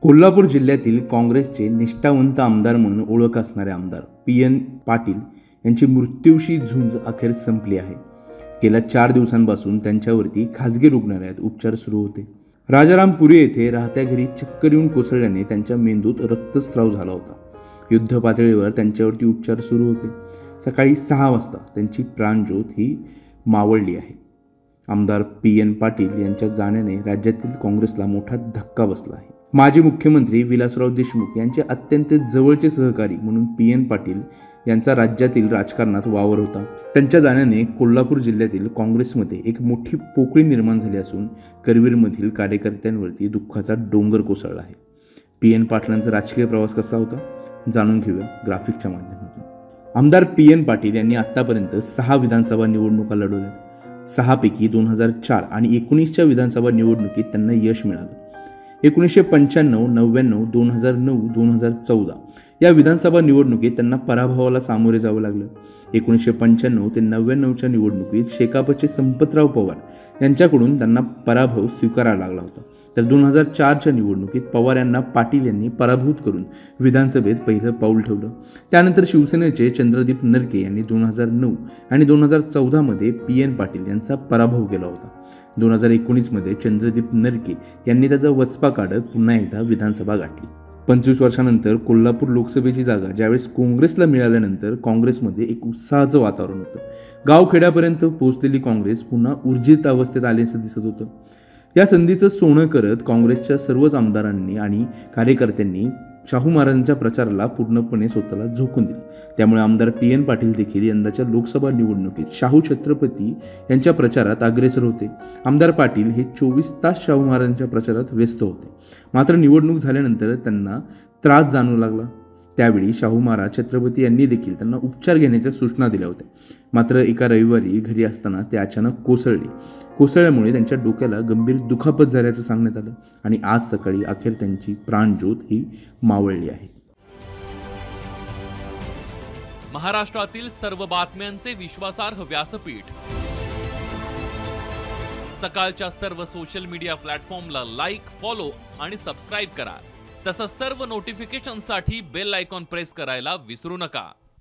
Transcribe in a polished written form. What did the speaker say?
कोल्हापूर जिल्ह्यातील काँग्रेसचे निष्ठावंत आमदार म्हणून ओळख असणारे आमदार PN पाटील यांची मृत्यूशी झुंज अखेर संपली आहे। गेल्या 4 दिवसांपासून त्यांच्यावरती खासगी रुग्णालयात उपचार सुरू होते। राजारामपुरी येथे राहत्या घरी चक्कर येऊन कोसळल्याने त्यांच्या मेंदूत रक्तस्राव झाला होता। युद्ध पातळीवर त्यांच्यावरती उपचार सुरू होते। सकाळी 6 वाजता त्यांची प्राणज्योत ही मावळली आहे। आमदार PN पाटील यांच्या जाण्याने राज्यातील काँग्रेसला मोठा धक्का बसला आहे। माजी मुख्यमंत्री विलासराव देशमुख यांचे अत्यंत जवळचे सहकारी म्हणून PN पाटील यांचा राज्यातील राजकारणात वावर होता। त्यांच्या जाण्याने कोल्हापूर जिल्ह्यातील काँग्रेसमध्ये एक मोठी पोकळी निर्माण झाली असून करवीरमधील कार्यकर्त्यांवरती दुःखाचा डोंगर कोसळला आहे। PN पाटलांचा राजकीय प्रवास कसा होता जाणून घेऊया ग्राफिकच्या माध्यमातून। आमदार PN पाटील यांनी आतापर्यंत 6 विधानसभा निवडणुका लढवल्यात। 6 पैकी 2004 आणि 19च्या विधानसभा निवडणुकीत त्यांना यश मिळालं। 1995, 99, 2009, 2014 या विधानसभा निवडणुकीत त्यांना पराभवाला सामोरे जावं लागलं। 1995 ते 99च्या निवडणुकीत शेकापचे संपतराव पवार यांच्याकडून त्यांना पराभव स्वीकारावा लागला होता। तर 2004च्या निवडणुकीत पवार यांना पाटील यांनी पराभूत करून विधानसभेत पहिलं पाऊल ठेवलं। त्यानंतर शिवसेनेचे चंद्रदीप नरके यांनी 2009 आणि 2014 मध्ये PN पाटील यांचा पराभव केला होता। 2019 मध्ये चंद्रदीप नरके यांनी त्याचा वचपा काढत पुन्हा एकदा विधानसभा गाठली। 25 वर्षांनंतर कोल्हापूर लोकसभेची जागा ज्यावेळेस काँग्रेसला मिळाल्यानंतर काँग्रेसमध्ये एक उत्साहाचं वातावरण होतं। गावखेड्यापर्यंत पोहोचलेली काँग्रेस पुन्हा ऊर्जित अवस्थेत आल्याचं दिसत होतं। या संधीचं सोनं करत काँग्रेसच्या सर्वच आमदारांनी आणि कार्यकर्त्यांनी शाहू महाराजांच्या प्रचाराला पूर्णपणे स्वतःला झोकून दिले। त्यामुळे आमदार PN पाटील देखील यंदाच्या लोकसभा निवडणुकीत शाहू छत्रपती यांच्या प्रचारात अग्रेसर होते। आमदार पाटील हे 24 तास शाहू महाराजांच्या प्रचारात व्यस्त होते। मात्र निवडणूक झाल्यानंतर त्यांना त्रास जाणवू लागला। त्यावेळी शाहू महाराज छत्रपती यांनी देखील त्यांना उपचार घेण्याच्या सूचना दिल्या होत्या। मात्र एका रविवारी घरी असताना ते अचानक कोसळल्यामुळे त्यांच्या डोक्याला गंभीर दुखापत झाल्याचं सांगण्यात आलं आणि आज सकाळी अखेर त्यांची प्राणज्योत ही मावळली आहे। महाराष्ट्रातील सर्व बातम्यांचे विश्वासार्ह व्यासपीठ सकाळच्या सर्व सोशल मीडिया प्लॅटफॉर्मला लाईक, फॉलो आणि सबस्क्राईब करा। तसंच सर्व नोटिफिकेशनसाठी बेल आयकॉन प्रेस करायला विसरू नका।